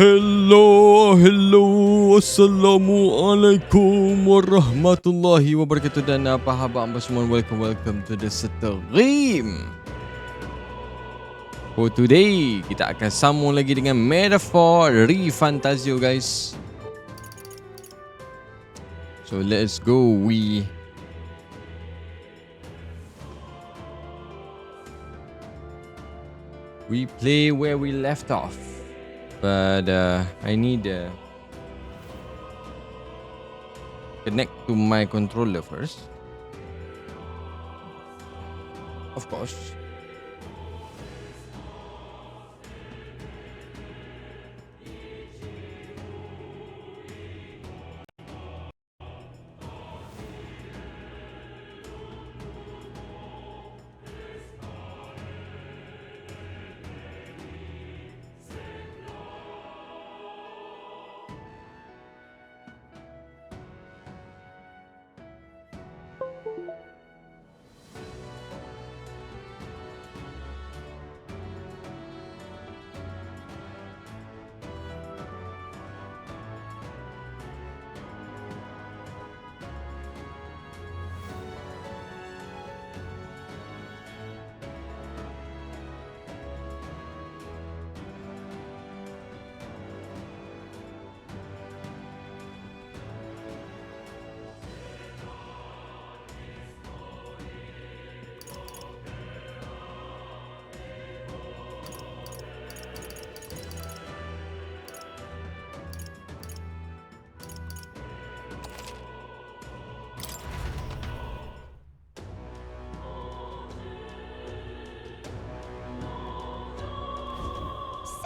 Hello, Assalamualaikum warahmatullahi wabarakatuh. Dan apa khabar anda semua? Welcome to the stream. For today, kita akan sambung lagi dengan metafor ReFantazio, guys. So let's go. We play where we left off. But I need connect to my controller first. Of course.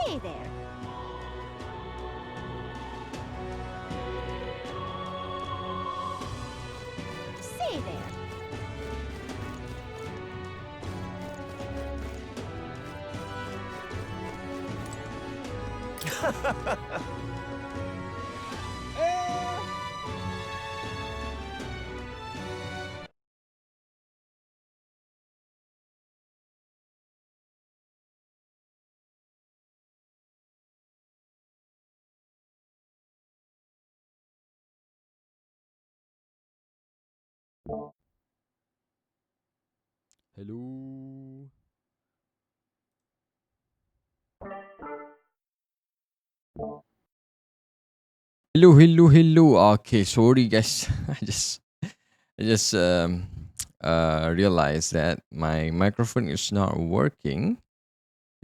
Stay there. Stay there. Hello. Hello. Okay, sorry guys. I just realized that my microphone is not working.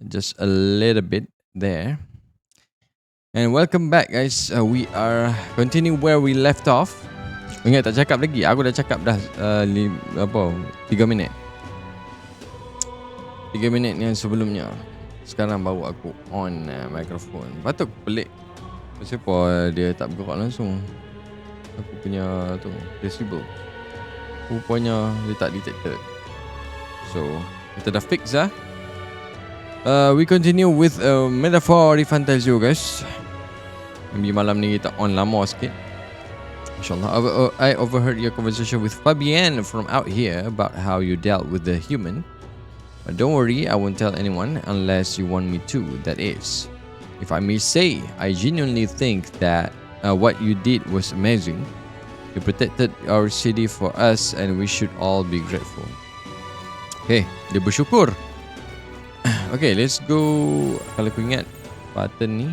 Just a little bit there. And welcome back, guys. We are continue where we left off. Ingat tak cakap lagi? Aku dah cakap dah 3 minit. 3 minit yang sebelumnya. Sekarang baru aku on microphone. Patut aku pelik. Kenapa dia tak bergerak langsung? Aku punya tu decibel. Rupanya dia tak detected. So kita dah fix lah. We continue with metafor ReFantazio, guys. Maybe malam ni kita on lama sikit. InsyaAllah. I overheard your conversation with Fabienne from out here about how you dealt with the human. But don't worry, I won't tell anyone unless you want me to, that is. If I may say, I genuinely think that what you did was amazing. You protected our city for us and we should all be grateful. Okay, dia bersyukur. Okay, let's go. Kalau aku ingat button ni.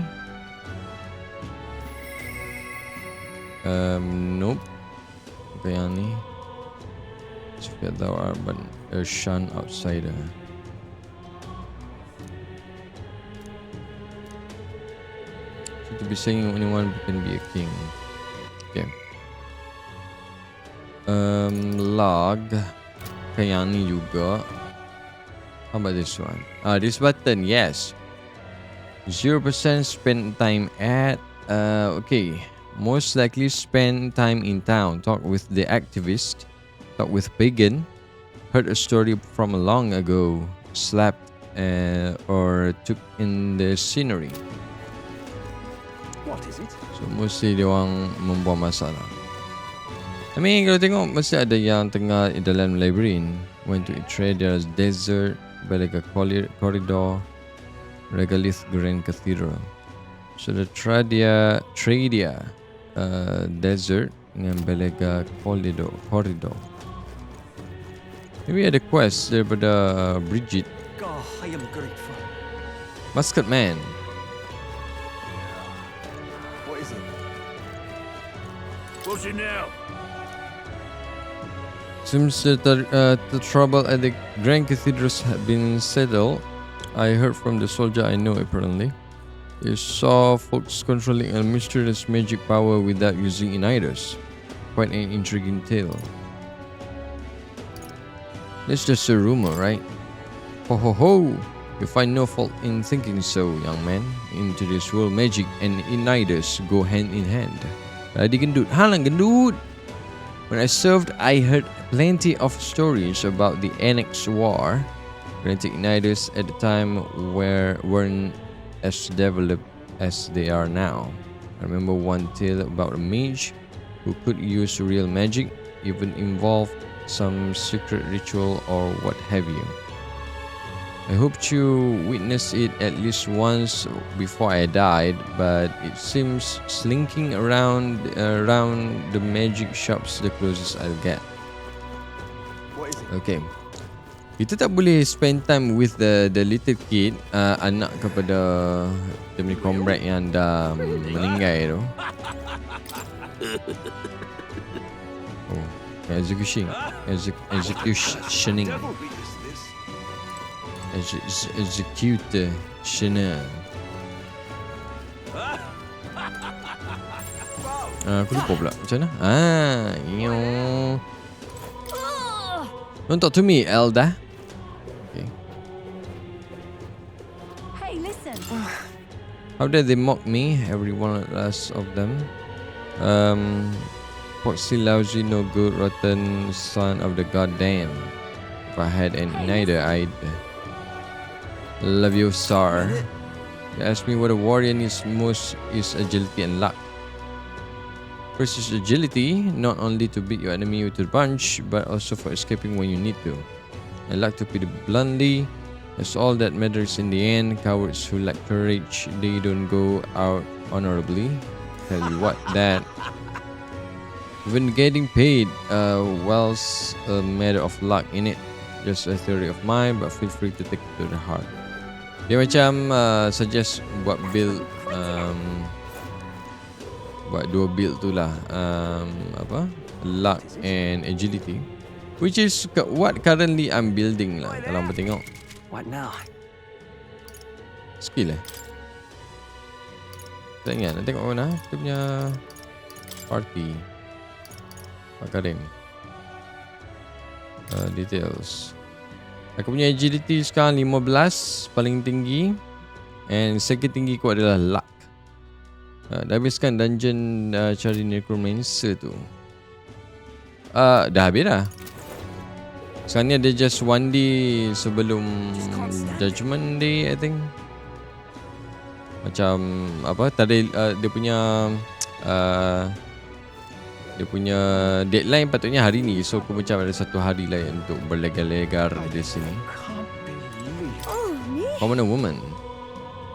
Nope. Bukan yang ni. Jika thou art but a shunned outsider. To be saying anyone can be a king. Okay. Log. Kayak yang ni juga. How about this one? This button, yes. 0% spend time at. Okay. Most likely spend time in town. Talk with the activist. Talk with pagan. Heard a story from long ago. Slapped or took in the scenery. What is it? So mesti dia orang membuat masalah. I mean kalau tengok mesti ada yang tengah dalam labyrinth. Went to a trader's desert. Balik ke corridor. Regolith Grand Cathedral. So the Tradia Desert dengan Belega Corridor. Maybe ada quest daripada Bridget. God, I am grateful. Musket Man. What is it? What's it now? Seems that the trouble at the Grand Cathedral have been settled. I heard from the soldier I know apparently. They saw folks controlling a mysterious magic power without using inhibitors. Quite an intriguing tale. That's just a rumor, right? Ho ho ho! You find no fault in thinking so, young man. In today's world, magic and inhibitors go hand in hand. Tadi gendut. Halang gendut! When I served, I heard plenty of stories about the Annex War. Granted, inhibitors at the time weren't as developed as they are now. I remember one tale about a mage who could use real magic, even involved some secret ritual or what have you. I hoped you witnessed it at least once before I died, but it seems slinking around the magic shops the closest I'll get. What is it? Okay. Kita tak boleh spend time with the little kid, anak kepada demi comrade yang dah meninggal tu. Oh, executioning. Devil beat us this. Executioner. Aku lupa pula macam mana. Don't talk to me, Elda. Okay. Hey, listen. How dare they mock me, every one of them. Foxy, lousy, no good, rotten son of the goddamn. If I had an inhibitor, I'd love you, sir. You asked me what a warrior needs most is agility and luck. First is agility, not only to beat your enemy with a punch, but also for escaping when you need to. And luck, to put it bluntly, that's all that matters in the end. Cowards who lack courage, they don't go out honorably. Tell you what, that even getting paid well's a matter of luck in it. Just a theory of mine, but feel free to take it to the heart. Dia macam suggest buat build buat dua build tu lah, luck and agility, which is what currently I'm building lah. Kalau hampa tengok What now? skill tak ingat nak tengok mana kita punya party Akadim. Details. Aku punya agility sekarang 15 paling tinggi, and second tinggi ku adalah luck. Dah habiskan dungeon cari necromancer tu. Dah habis dah. Sekarang ni ada just one day sebelum judgment day, I think. Macam apa tadi dia punya deadline patutnya hari ni. So aku macam ada satu hari lah untuk berlegar-legar di sini. Can't believe. Oh, me? Common woman.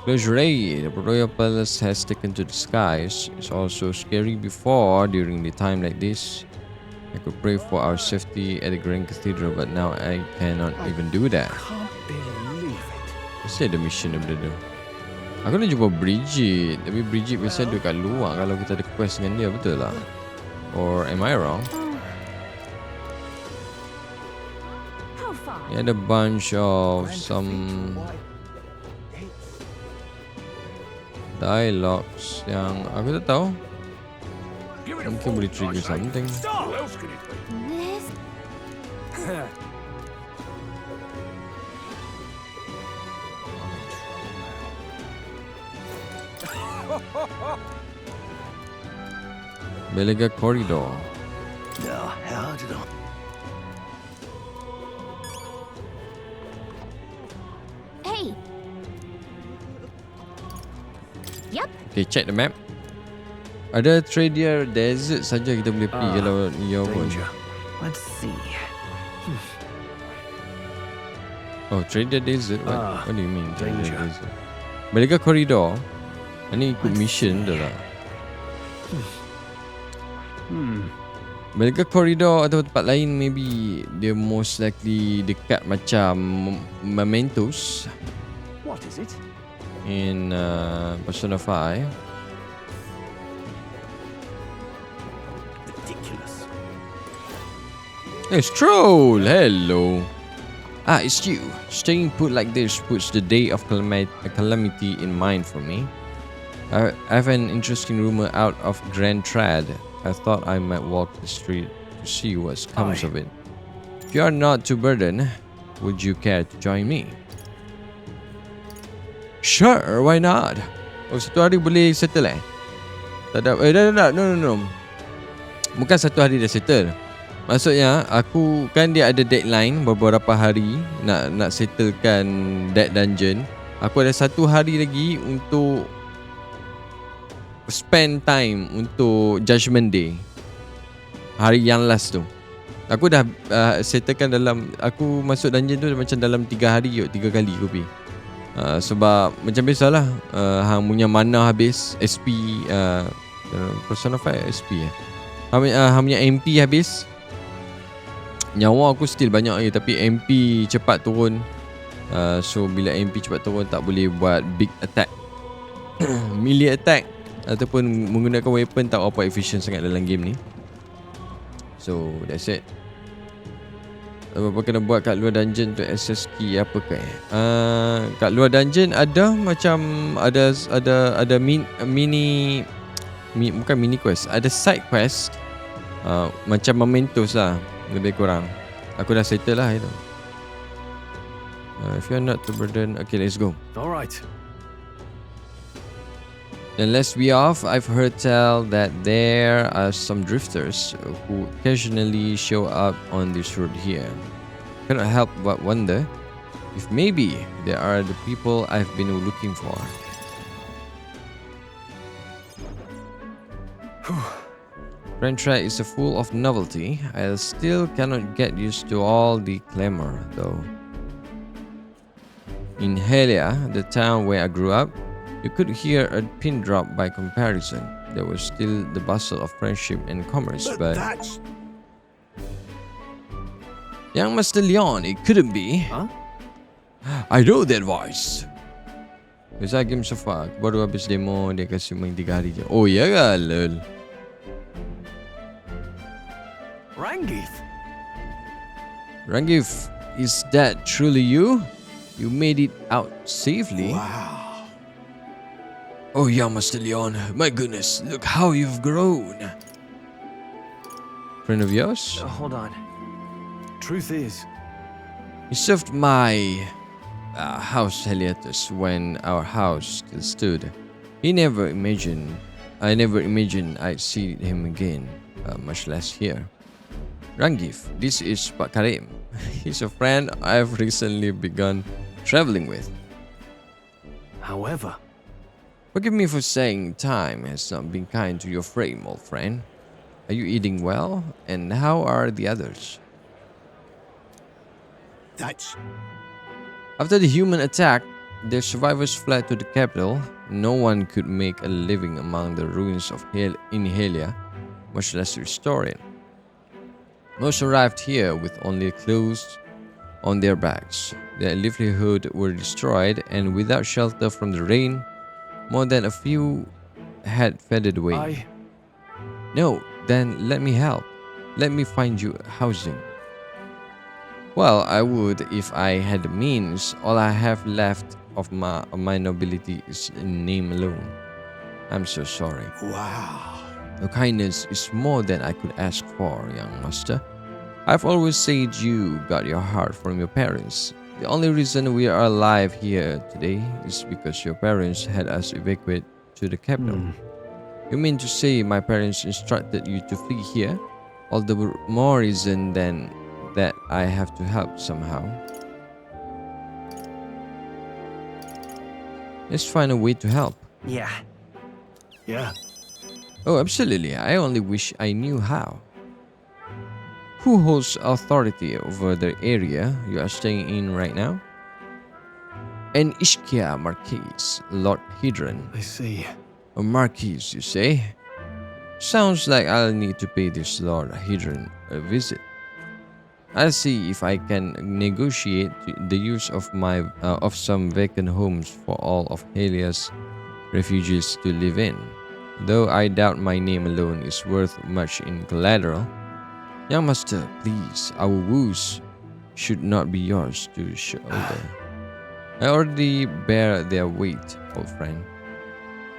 Close Ray, the royal palace has taken to the skies. It's also scary before, during the time like this. I could pray for our safety at the Grand Cathedral, but now I cannot even do that. Can't believe it. Mesti ada mission daripada dia. Aku nak jumpa Bridget, tapi Bridget biasa duduk kat luar kalau kita ada quest dengan dia, betul lah? Or am I wrong? How far? Dia ada bunch of some dialogues yang aku tak tahu. Mungkin boleh trigger something. Who else can it be? This? Belega Corridor. No, how did I? Hey. Yup. Okay, check the map. Ada Tradia Desert saja kita boleh pergi kalau Neo pun. Danger. Let's see. Oh, Tradia Desert. What do you mean Tradia danger. Desert? Belega Corridor. Ini ikut mission dah lah. Mereka koridor atau tempat lain, maybe dia most likely dekat macam Mementos What is it? in Persona 5. Ridiculous. Hey, Stroll! Hello. It's you. Staying put like this puts the day of calamity in mind for me. I have an interesting rumor out of Grand Trad. I thought I might walk the street to see what comes of it. If you are not too burdened, would you care to join me? Sure, why not? Oh, satu hari boleh settle Tak ada. No. Bukan satu hari dah settle. Maksudnya aku kan dia ada deadline beberapa hari nak settlekan that dungeon. Aku ada satu hari lagi untuk spend time untuk Judgment Day. Hari yang last tu. Aku dah settlekan dalam, aku masuk dungeon tu macam dalam 3 hari kot, 3 kali kopi. Sebab macam biasalah, hang punya mana habis, SP Persona 5 SP hang punya MP habis. Nyawa aku still banyak lagi, tapi MP cepat turun. So bila MP cepat turun tak boleh buat big attack. Melee attack ataupun menggunakan weapon tak apa efficient sangat dalam game ni. So that's it. Apa kena buat kat luar dungeon untuk access key apa ke? Kat luar dungeon ada macam ada mini bukan mini quest, ada side quest. Macam Mementos lah, lebih kurang. Aku dah settle lah itu. If you're not too burdened, okay, let's go. All right. Then let's be off. I've heard tell that there are some drifters who occasionally show up on this road here. Cannot help but wonder if maybe they are the people I've been looking for. Rentra is full of novelty. I still cannot get used to all the clamor though. In Helia, the town where I grew up, you could hear a pin drop by comparison. There was still the bustle of friendship and commerce, but that's... young Master Leon, it couldn't be. Huh? I know that voice. Biasa game so far, aku baru habis demo, dia kasi main 3 hari je. Oh ya ke lol. Rangif, is that truly you? You made it out safely. Wow. Oh yeah, Master Leon, my goodness, look how you've grown. Friend of yours? Hold on. Truth is, He served my house Heliatus when our house still stood. I never imagined I'd see him again, much less here. Rangif, this is Pak Karim. He's a friend I've recently begun traveling with. however, Forgive me for saying time has not been kind to your frame, old friend. Are you eating well? And how are the others? that's... After the human attack, the survivors fled to the capital. No one could make a living among the ruins of in Helia, much less restore it. Most arrived here with only clothes on their backs. Their livelihood were destroyed, and without shelter from the rain, more than a few had faded away. No, then let me help. Let me find you housing. Well, I would if I had the means. All I have left of my nobility is in name alone. I'm so sorry. Wow. Your kindness is more than I could ask for, young master. I've always said you got your heart from your parents. The only reason we are alive here today is because your parents had us evacuate to the capital. You mean to say my parents instructed you to flee here? All the more reason then that I have to help somehow. Let's find a way to help. Yeah. Oh, absolutely. I only wish I knew how. Who holds authority over the area you are staying in right now? An Ishkia Marquise, Lord Hedron. I see. A marquise, you say? Sounds like I'll need to pay this Lord Hadrian a visit. I'll see if I can negotiate the use of some vacant homes for all of Helia's refugees to live in. Though I doubt my name alone is worth much in collateral. Young master, please, our woes should not be yours to shoulder. I already bear their weight, old friend.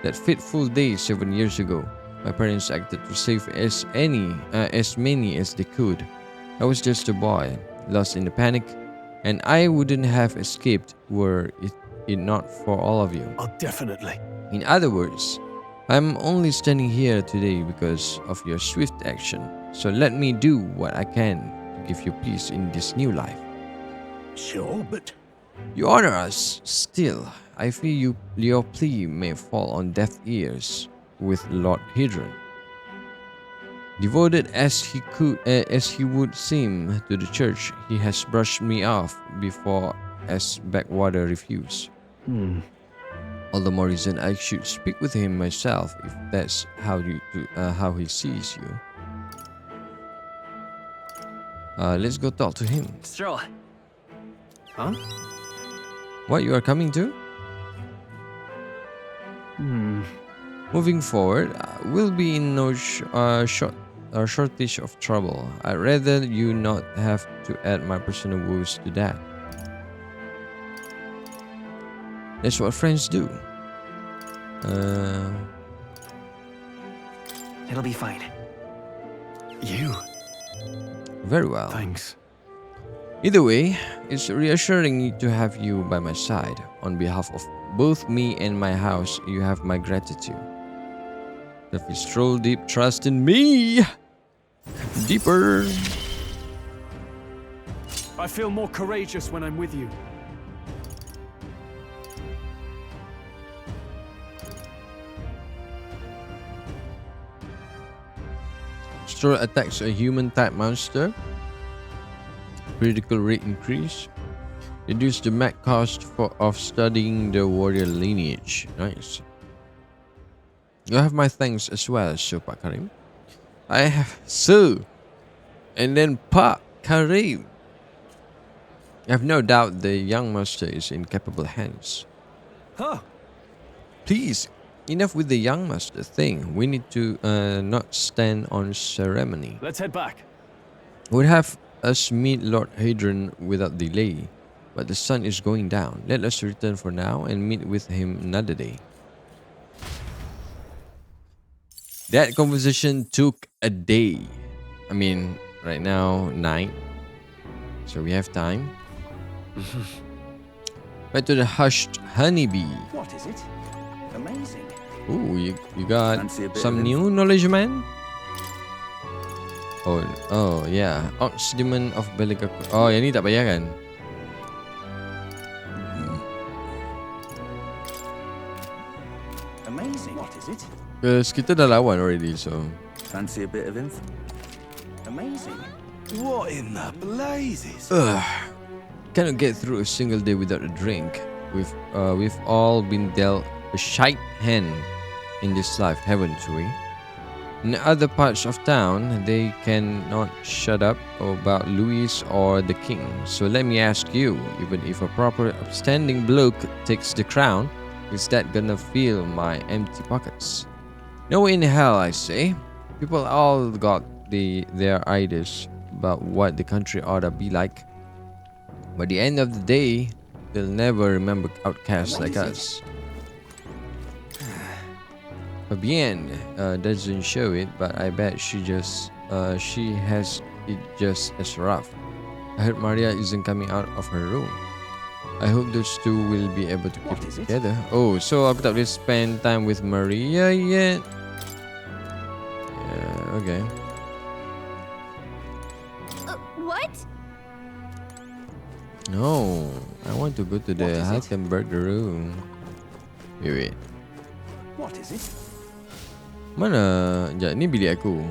That fateful day 7 years ago, my parents acted to save as many as they could. I was just a boy, lost in the panic, and I wouldn't have escaped were it not for all of you. Oh, definitely. In other words, I'm only standing here today because of your swift action. So let me do what I can to give you peace in this new life. Sure, but You honor us still. I fear your plea may fall on deaf ears with Lord Hadrian. Devoted as he would seem to the church, he has brushed me off before as backwater refuse. All the more reason I should speak with him myself if that's how he sees you. Let's go talk to him. Stroll. huh? What you are coming to? Moving forward, we'll be in no shortage of trouble. I'd rather you not have to add my personal woes to that. That's what friends do. It'll be fine. You. Very well. Thanks. Either way, it's reassuring to have you by my side. On behalf of both me and my house, you have my gratitude. If you stroll deep trust in me, deeper. I feel more courageous when I'm with you. Stroll attacks a human-type monster. Critical rate increase. Reduce the max cost of studying the warrior lineage. Nice. You have my thanks as well, so Pak Karim. I have so, and then Pak Karim. I have no doubt the young master is in capable hands. Huh? Please, enough with the young master thing. We need to not stand on ceremony. Let's head back. Would have us meet Lord Hadrian without delay, but the sun is going down. Let us return for now and meet with him another day. That conversation took a day. I mean, right now, night. So we have time. Back to the hushed honeybee. What is it? Amazing. Ooh, you got Fancy a bit some of new knowledge, man? Oh yeah. Ox Demon of Bellicac. Oh, yang ni tak payah kan? Amazing. What is it? Because kita dah lawan already, so... Fancy a bit of info? Amazing. What in the blazes? Cannot get through a single day without a drink. We've all been dealt a shite hand in this life, haven't we? In other parts of town, they cannot shut up about Louis or the king. So let me ask you, even if a proper upstanding bloke takes the crown, is that gonna fill my empty pockets? No in hell, I say. People all got their ideas about what the country ought to be like. But at the end of the day, they'll never remember outcasts like us. Fabienne doesn't show it, but I bet she has it just as rough. I heard Maria isn't coming out of her room. I hope those two will be able to keep it together. Oh, so aku tak boleh spend time with Maria yet? Yeah, okay. What? No, I want to go to the Halkenberg room. Wait. What is it? Mana? Sekejap, ni bilik aku.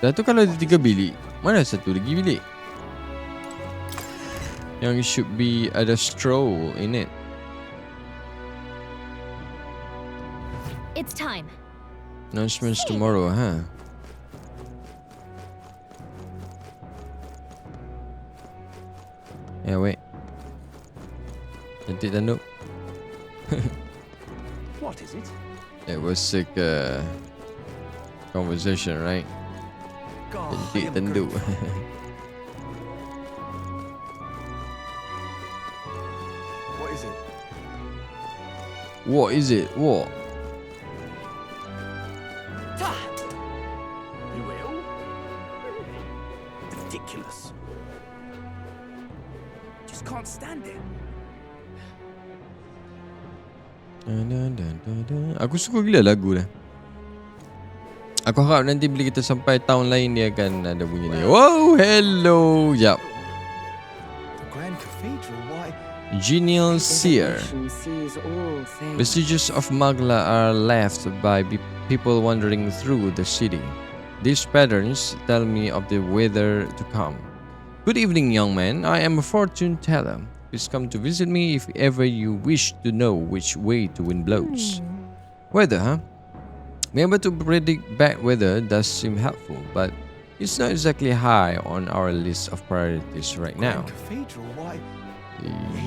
Dah tu kalau ada 3 bilik, mana satu lagi bilik? Yang should be ada stroll in it. It's time. Announcements tomorrow, huh? Yeah, wait. Cantik tanduk. What is it? It was sick conversation, right? God, Cantik tanduk. what is it? What is it? What? You will? Ridiculous. Just can't stand it. Aku suka gila lagu dah. Aku harap nanti bila kita sampai tahun lain dia akan ada bunyi ni. Wow, hello. Jap. The Grand Cathedral? Why? Genial Seer. Evolution sees all things. Vestiges of Magla are left by people wandering through the city. These patterns tell me of the weather to come. Good evening, young man. I am a fortune teller. Please come to visit me if ever you wish to know which way the wind blows. Weather, huh? Being able to predict bad weather does seem helpful, but it's not exactly high on our list of priorities right now. Grand Cathedral? Why?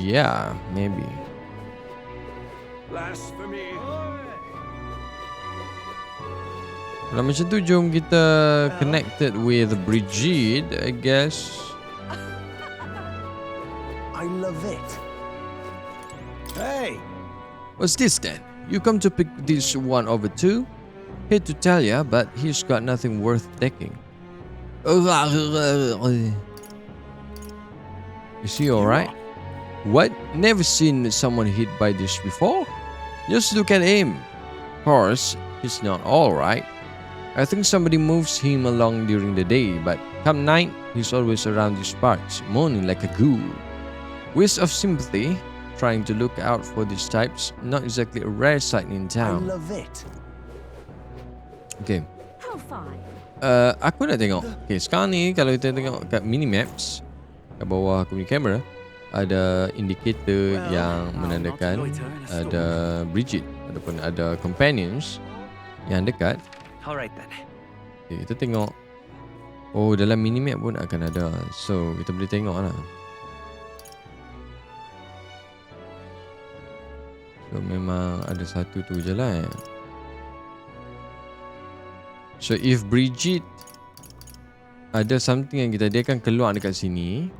Yeah, maybe. Blasphemy! Kalau macam tu, jom kita connected with Brigitte, I guess. I love it. Hey! What's this then? You come to pick this one over too? Hate to tell ya, but he's got nothing worth taking. Is he alright? What? Never seen someone hit by this before? Just look at him. Of course, he's not alright. I think somebody moves him along during the day, but come night, he's always around these parts, moaning like a ghoul. Wish of sympathy, trying to look out for these types, not exactly a rare sight in I town. love it. Okay. How fine. Aku nak tengok. Okay, sekarang ni kalau kita tengok kat mini maps kat bawah aku punya kamera, ada indikator yang menandakan ada Brigitte ataupun ada companions yang dekat. Alright then. Okay, kita tengok. Oh, dalam mini map pun akan ada. So, kita boleh tengok lah. So, memang ada satu tu je lah. So, if Brigitte ada something yang dia akan keluar dekat sini,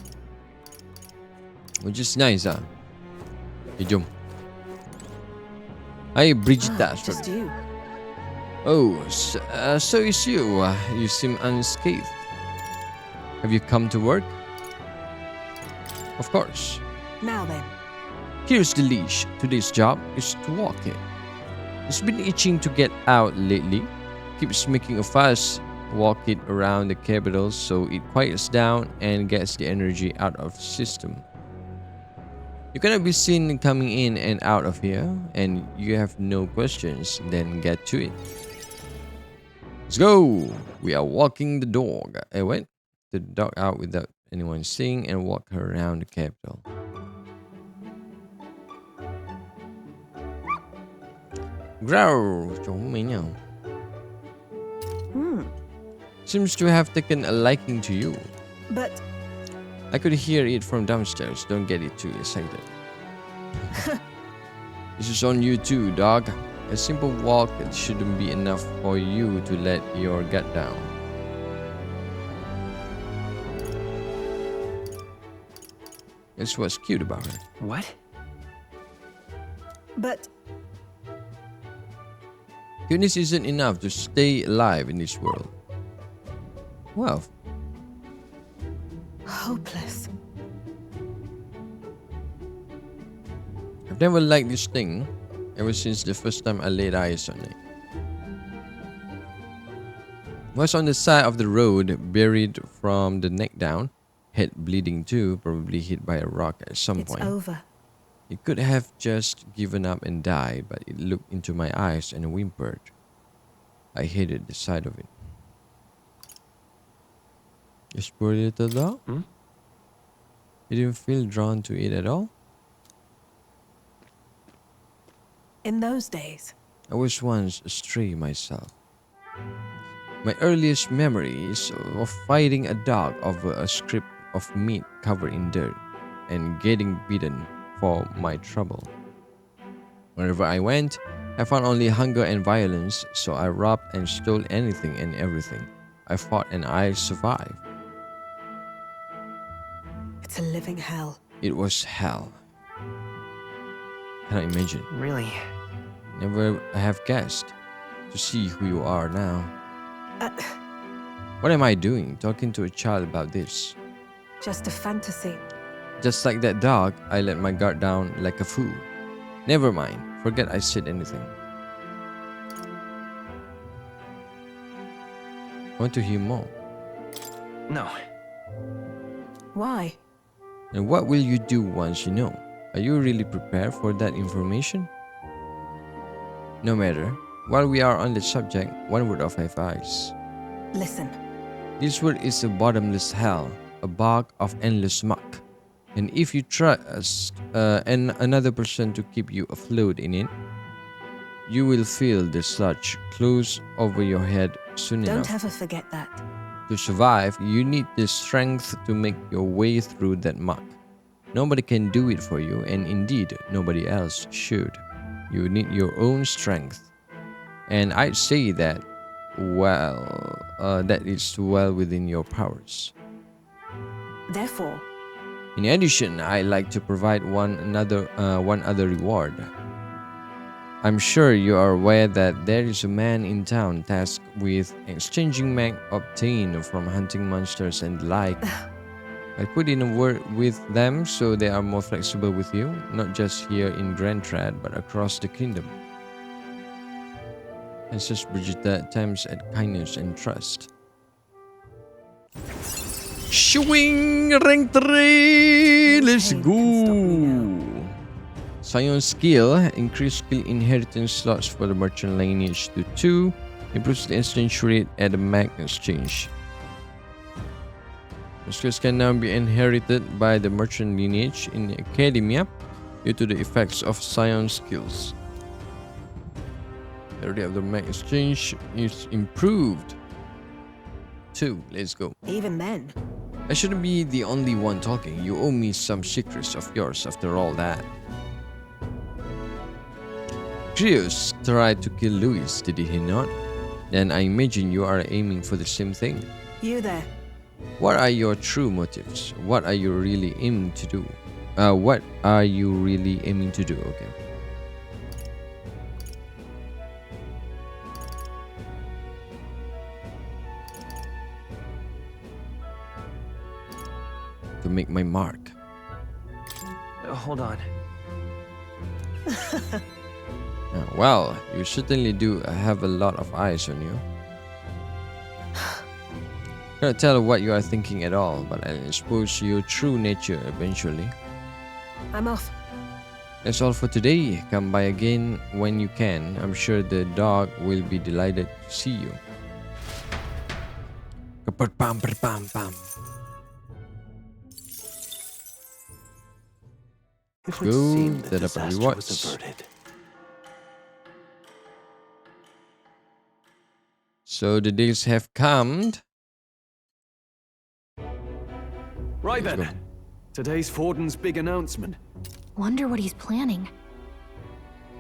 which is nice lah. Okay, jom. Hai, Brigitte. Just you. Oh, so is you. You seem unscathed. Have you come to work? Of course. Now then. Here's the leash. Today's job is to walk it. It's been itching to get out lately. Keeps making a fuss. Walk it around the capital so it quiets down and gets the energy out of the system. You cannot be seen coming in and out of here, and you have no questions, then get to it. Let's go! We are walking the dog. I went the dog out without anyone seeing and walk her around the capital. Growl! Comel. Seems to have taken a liking to you. But I could hear it from downstairs. Don't get it too excited. This is on you too, dog. A simple walk shouldn't be enough for you to let your guard down. That's what's cute about her. What? but Cuteness isn't enough to stay alive in this world. Well, hopeless. I've never liked this thing ever since the first time I laid eyes on it. Was on the side of the road, buried from the neck down, head bleeding too, probably hit by a rock at some It's point. over. It could have just given up and died, but it looked into my eyes and whimpered. I hated the sight of it. Just poor little dog. You didn't feel drawn to it at all? In those days, I was once a stray myself. My earliest memories of fighting a dog over a strip of meat covered in dirt and getting beaten for my trouble. Wherever I went, I found only hunger and violence, so I robbed and stole anything and everything. I fought and I survived. it's a living hell. It was hell. Cannot imagine. Really? Never have guessed to see who you are now. Uh, What am I doing talking to a child about this? just a fantasy. Just like that dog, I let my guard down like a fool. Never mind, forget I said anything. Want to hear more? No. Why? And what will you do once you know? Are you really prepared for that information? No matter, while we are on the subject, one word of advice. Listen. This world is a bottomless hell, a bog of endless muck. And if you trust another person to keep you afloat in it, you will feel the sludge close over your head soon Don't enough. ever forget that. To survive, you need the strength to make your way through that muck. Nobody can do it for you, and indeed, nobody else should. You need your own strength. And I'd say that, that is well within your powers. Therefore, In addition, I like to provide one other reward. I'm sure you are aware that there is a man in town tasked with exchanging mag obtained from hunting monsters and the like. I put in a word with them so they are more flexible with you, not just here in Grand Trad, but across the kingdom. And such Brigitte attempts at kindness and trust. Swing rank 3! Let's Pain can stop me go! Scion skill, increase skill inheritance slots for the merchant lineage to 2, improves the exchange rate at the mag exchange. The skills can now be inherited by the merchant lineage in the academia due to the effects of Scion skills. The rate of the mag exchange is improved. 2, let's go. even then, I shouldn't be the only one talking. You owe me some secrets of yours after all that. Creus tried to kill Louis, did he not? Then I imagine you are aiming for the same thing. you there. What are your true motives? What are you really aiming to do? What are you really aiming to do? Okay. To make my mark. Hold on. Well, you certainly do have a lot of eyes on you. Cannot tell what you are thinking at all, but I'll expose your true nature eventually. I'm off. That's all for today. Come by again when you can. I'm sure the dog will be delighted to see you. Kaput-pam-pam-pam. It would Go, seem the that up and disaster was watch. averted. So the days have come. Right Let's then. go. Today's Forden's big announcement. Wonder what he's planning.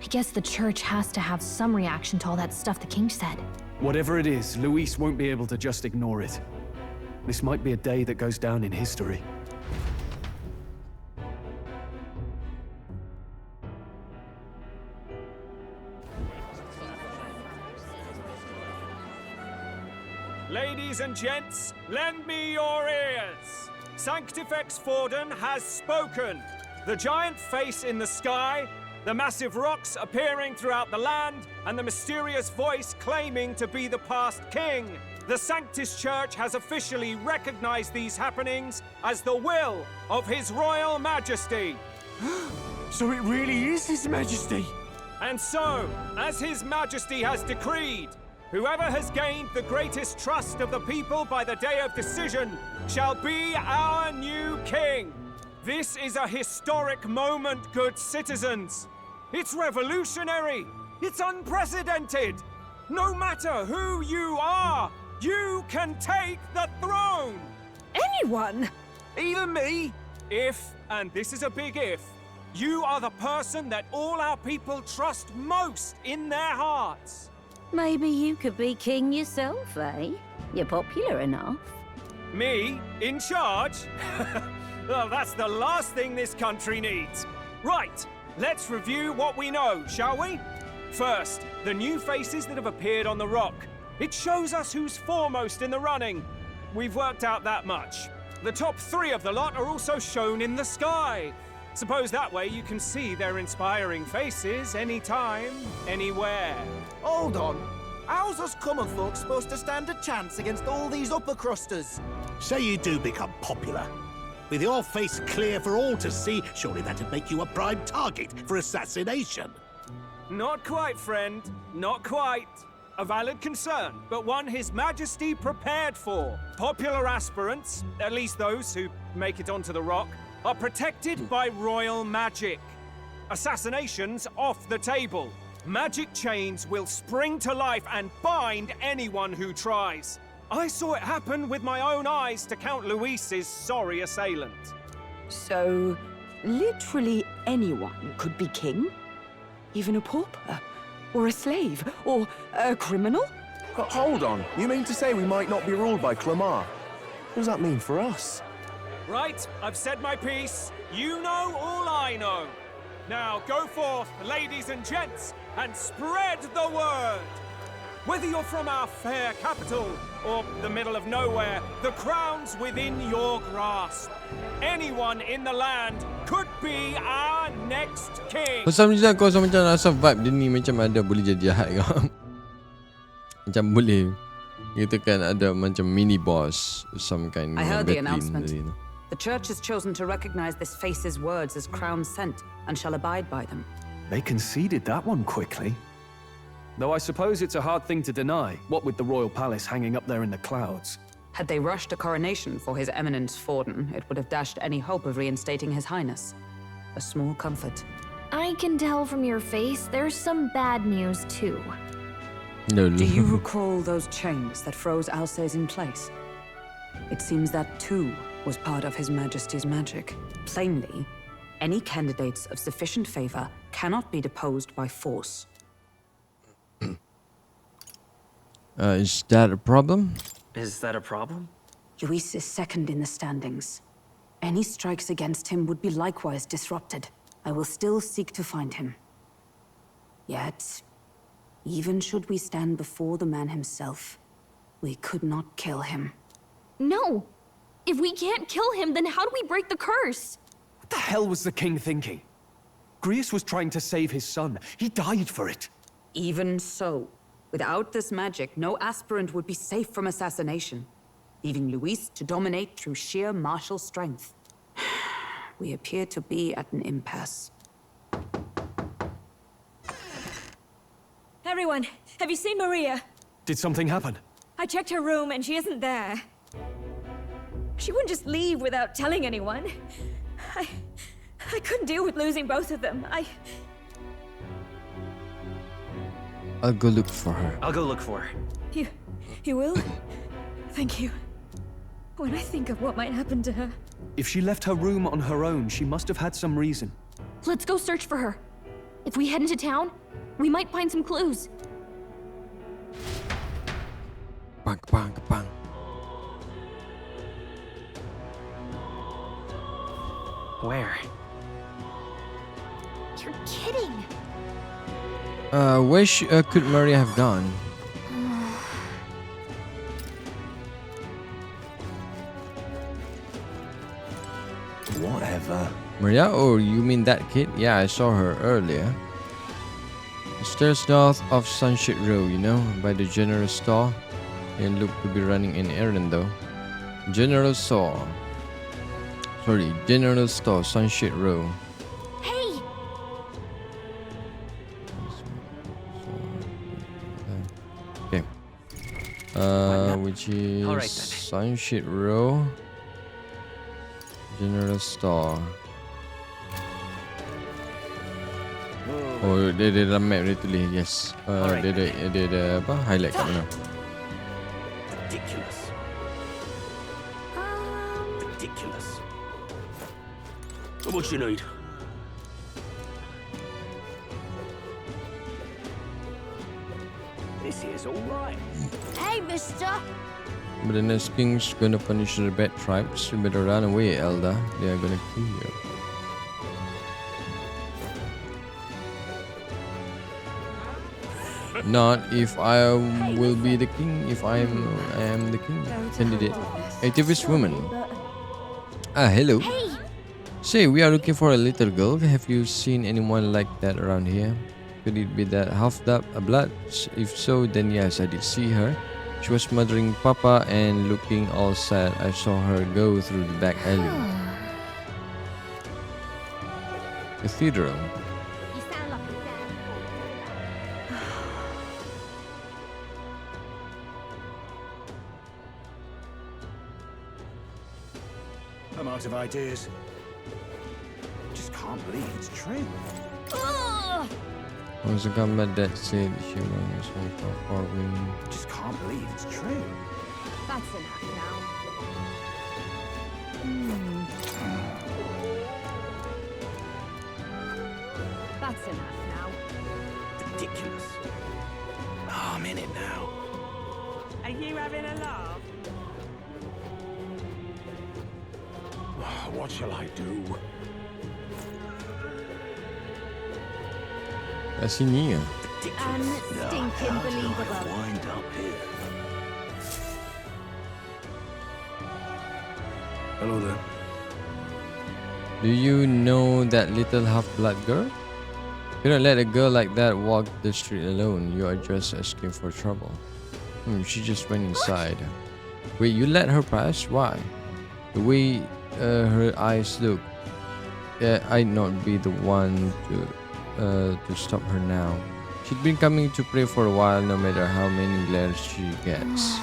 I guess the church has to have some reaction to all that stuff the king said. Whatever it is, Luis won't be able to just ignore it. This might be a day that goes down in history. Ladies and gents, lend me your ears. Sanctifex Forden has spoken. The giant face in the sky, the massive rocks appearing throughout the land, and the mysterious voice claiming to be the past king. The Sanctus Church has officially recognized these happenings as the will of His Royal Majesty. So it really is His Majesty! And so, as His Majesty has decreed, whoever has gained the greatest trust of the people by the day of decision shall be our new king. This is a historic moment, good citizens. It's revolutionary. It's unprecedented. No matter who you are, you can take the throne. Anyone? Even me? If, and this is a big if, you are the person that all our people trust most in their hearts. Maybe you could be king yourself, eh? You're popular enough. Me? In charge? Well, that's the last thing this country needs. Right, let's review what we know, shall we? First, the new faces that have appeared on the rock. It shows us who's foremost in the running. We've worked out that much. The top 3 of the lot are also shown in the sky. Suppose that way you can see their inspiring faces anytime, anywhere. Hold on. How's us common folk supposed to stand a chance against all these upper crusters? Say you do become popular. With your face clear for all to see, surely that'd make you a prime target for assassination. Not quite, friend. Not quite. A valid concern, but one His Majesty prepared for. Popular aspirants, at least those who make it onto the rock, are protected by royal magic. Assassinations off the table. Magic chains will spring to life and bind anyone who tries. I saw it happen with my own eyes to Count Luis's sorry assailant. So, literally anyone could be king? Even a pauper? Or a slave? Or a criminal? Hold on. You mean to say we might not be ruled by Clamar? What does that mean for us? Right, I've said my piece. You know all I know. Now go forth, ladies and gents, and spread the word. Whether you're from our fair capital or the middle of nowhere, the crown's within your grasp. Anyone in the land could be our next king. For some reason aku rasa macam rasa vibe dia ni macam ada boleh jadi jahat ke. Macam boleh kita kan ada macam mini boss some kind. I heard the announcement. The church has chosen to recognize this face's words as crown sent and shall abide by them. They conceded that one quickly. Though I suppose it's a hard thing to deny, what with the royal palace hanging up there in the clouds. Had they rushed a coronation for His Eminence Forden, it would have dashed any hope of reinstating His Highness. A small comfort. I can tell from your face there's some bad news too. No. Do you recall those chains that froze Alsace in place? It seems that too was part of His Majesty's magic. Plainly, any candidates of sufficient favor cannot be deposed by force. Is that a problem? Is that a problem? Luis is second in the standings. Any strikes against him would be likewise disrupted. I will still seek to find him. Yet, even should we stand before the man himself, we could not kill him. No! If we can't kill him, then how do we break the curse? What the hell was the king thinking? Grieving was trying to save his son. He died for it. Even so, without this magic, no aspirant would be safe from assassination, leaving Luis to dominate through sheer martial strength. We appear to be at an impasse. Everyone, have you seen Maria? Did something happen? I checked her room and she isn't there. She wouldn't just leave without telling anyone. I couldn't deal with losing both of them. I'll go look for her. I'll go look for her. You will? Thank you. When I think of what might happen to her. If she left her room on her own, she must have had some reason. Let's go search for her. If we head into town, we might find some clues. Bang, bang, bang. Where? You're kidding. Where could Maria have gone? Whatever. Maria? Oh, you mean that kid? Yeah, I saw her earlier. Stairs north of Sunshine Row, you know, by the general store. And look to be running an errand though. General store, Sunshine Row. Hey! Okay. Which is All right, then. Sunshine Row. General Store. Oh, dia dalam map dia tulis. Yes. Dia ada apa? Highlight kat mana? Ridiculous. Ridiculous. What you need? This here's all right. Hey, mister! But the next king's gonna punish the bad tribes. You better run away, Elda. They are gonna kill you. Not if I will be the king. If I am the king candidate. Activist woman. Ah, hello. Hey! Say, we are looking for a little girl. Have you seen anyone like that around here? Could it be that half-blood? If so, then yes, I did see her. She was mothering Papa and looking all sad. I saw her go through the back alley. Cathedral. You sound like a dad. I'm out of ideas. Just can't believe it's true. Was a gunman that said she was so far away. Just can't believe it's true. That's enough now. That's enough now. Ridiculous. Oh, I'm in it now. Are you having a laugh? What shall I do? Kat sini ya. Stinking believable. Wind up here. Hello there. Do you know that little half-blood girl? You don't let a girl like that walk the street alone. You are just asking for trouble. She just went inside. Wait, you let her pass? Why? The way her eyes look. I'd not be the one to stop her now. She'd been coming to pray for a while, no matter how many glares she gets.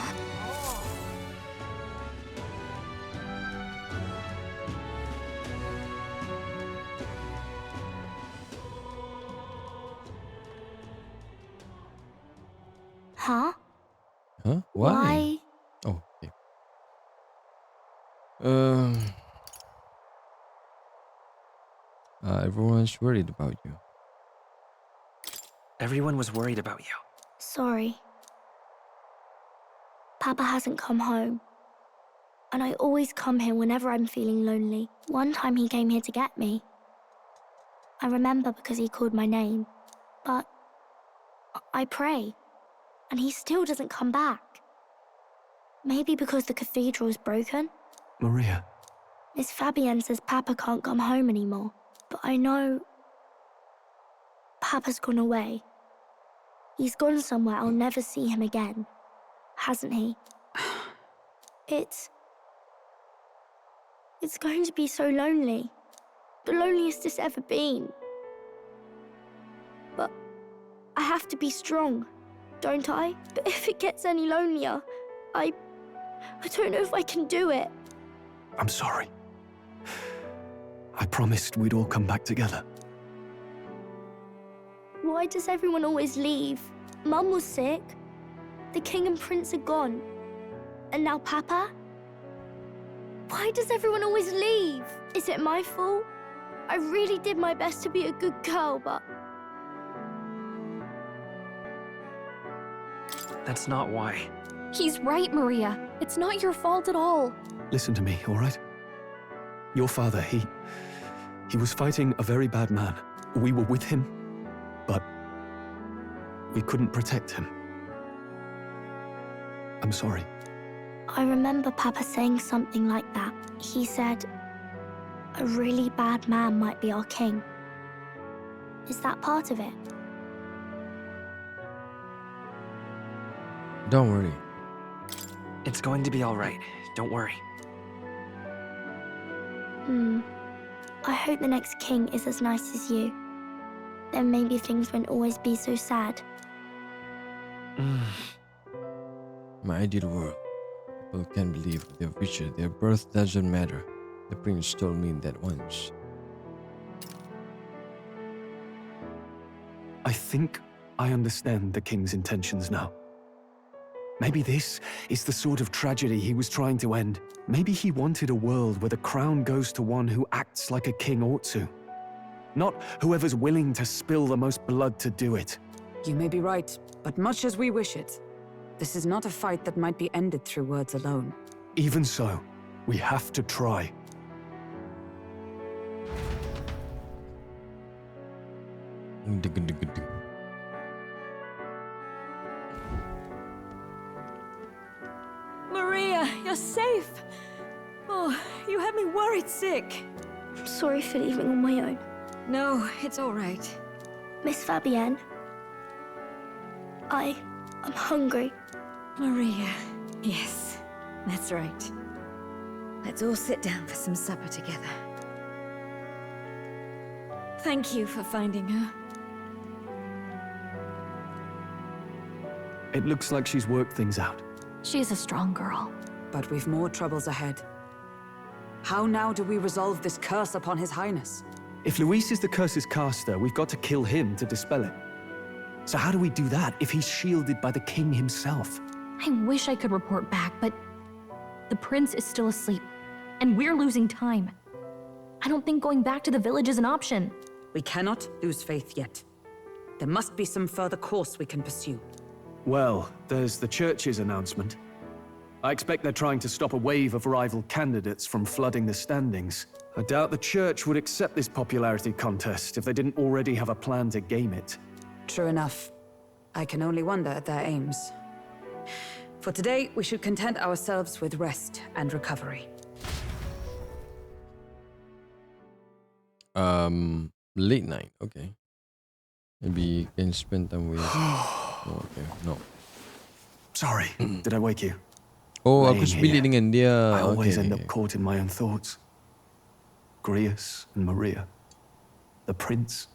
Huh? Huh? Why? Oh, okay. Everyone's worried about you. Everyone was worried about you. Sorry. Papa hasn't come home. And I always come here whenever I'm feeling lonely. One time he came here to get me. I remember because he called my name. But I pray. And he still doesn't come back. Maybe because the cathedral's broken? Maria. Miss Fabienne says Papa can't come home anymore. But I know Papa's gone away. He's gone somewhere I'll never see him again. Hasn't he? It's going to be so lonely. The loneliest it's ever been. But I have to be strong, don't I? But if it gets any lonelier, I don't know if I can do it. I'm sorry. I promised we'd all come back together. Why does everyone always leave? Mum was sick. The king and prince are gone. And now Papa? Why does everyone always leave? Is it my fault? I really did my best to be a good girl, but... That's not why. He's right, Maria. It's not your fault at all. Listen to me, all right? Your father, he was fighting a very bad man. We were with him, but we couldn't protect him. I'm sorry. I remember Papa saying something like that. He said, a really bad man might be our king. Is that part of it? Don't worry. It's going to be all right. Don't worry. I hope the next king is as nice as you. Then maybe things won't always be so sad. My ideal world. People can believe their future, their birth doesn't matter. The prince told me that once. I think I understand the king's intentions now. Maybe this is the sort of tragedy he was trying to end. Maybe he wanted a world where the crown goes to one who acts like a king ought to. Not whoever's willing to spill the most blood to do it. You may be right, but much as we wish it, this is not a fight that might be ended through words alone. Even so, we have to try. Maria, you're safe. Oh, you had me worried sick. I'm sorry for leaving on my own. No, it's all right. Miss Fabienne, I'm hungry. Maria, yes, that's right. Let's all sit down for some supper together. Thank you for finding her. It looks like she's worked things out. She's a strong girl. But we've more troubles ahead. How now do we resolve this curse upon His Highness? If Luis is the curse's caster, we've got to kill him to dispel it. So how do we do that if he's shielded by the king himself? I wish I could report back, but the prince is still asleep, and we're losing time. I don't think going back to the village is an option. We cannot lose faith yet. There must be some further course we can pursue. Well, there's the church's announcement. I expect they're trying to stop a wave of rival candidates from flooding the standings. I doubt the church would accept this popularity contest if they didn't already have a plan to game it. True enough. I can only wonder at their aims. For today, we should content ourselves with rest and recovery. Late night, okay. Maybe you can spend time with... Oh, okay, no. Sorry, did I wake you? Oh, Laying aku split here, dengan dia. I always Okay. end up caught in my own thoughts. Grieving and Maria. The prince.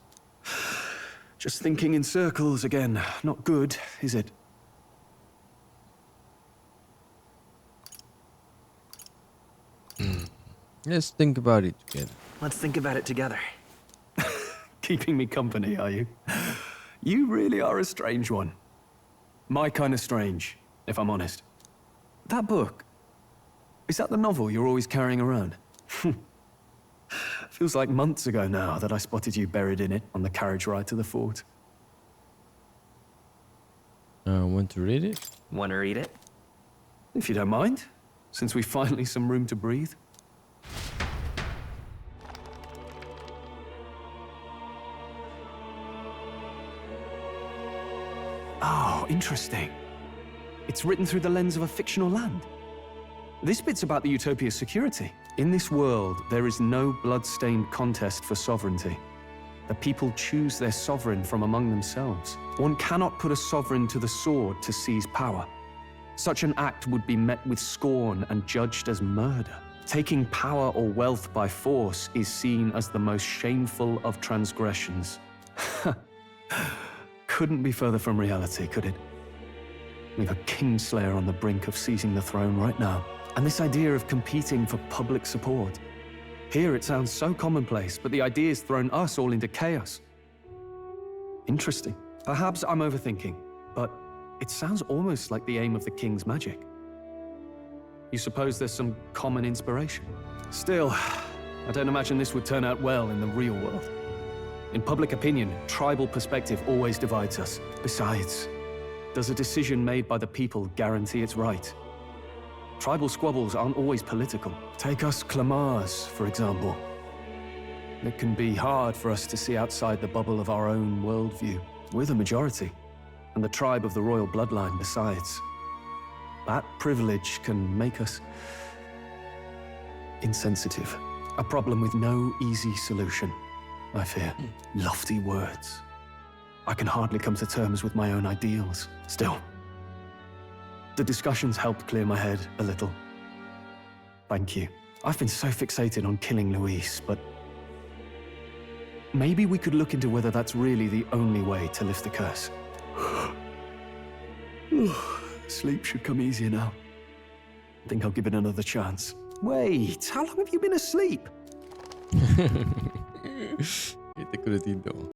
Just thinking in circles again. Not good, is it? Let's think about it together. Let's think about it together. Keeping me company, are you? You really are a strange one. My kind of strange, if I'm honest. That book, is that the novel you're always carrying around? Feels like months ago now that I spotted you buried in it on the carriage ride to the fort. Want to read it? Want to read it? If you don't mind, since we've finally some room to breathe. Oh, interesting. It's written through the lens of a fictional land. This bit's about the Utopia's security. In this world, there is no blood-stained contest for sovereignty. The people choose their sovereign from among themselves. One cannot put a sovereign to the sword to seize power. Such an act would be met with scorn and judged as murder. Taking power or wealth by force is seen as the most shameful of transgressions. Couldn't be further from reality, could it? We've a kingslayer on the brink of seizing the throne right now. And this idea of competing for public support. Here it sounds so commonplace, but the idea's thrown us all into chaos. Interesting. Perhaps I'm overthinking, but it sounds almost like the aim of the king's magic. You suppose there's some common inspiration? Still, I don't imagine this would turn out well in the real world. In public opinion, tribal perspective always divides us. Besides, does a decision made by the people guarantee it's right? Tribal squabbles aren't always political. Take us Clamars, for example. It can be hard for us to see outside the bubble of our own worldview. We're the majority, and the tribe of the royal bloodline besides. That privilege can make us insensitive. A problem with no easy solution, I fear. Lofty words. I can hardly come to terms with my own ideals. Still, the discussions helped clear my head a little. Thank you. I've been so fixated on killing Luis, but maybe we could look into whether that's really the only way to lift the curse. Sleep should come easier now. Think I'll give it another chance. Wait, how long have you been asleep? Kita kena tidur.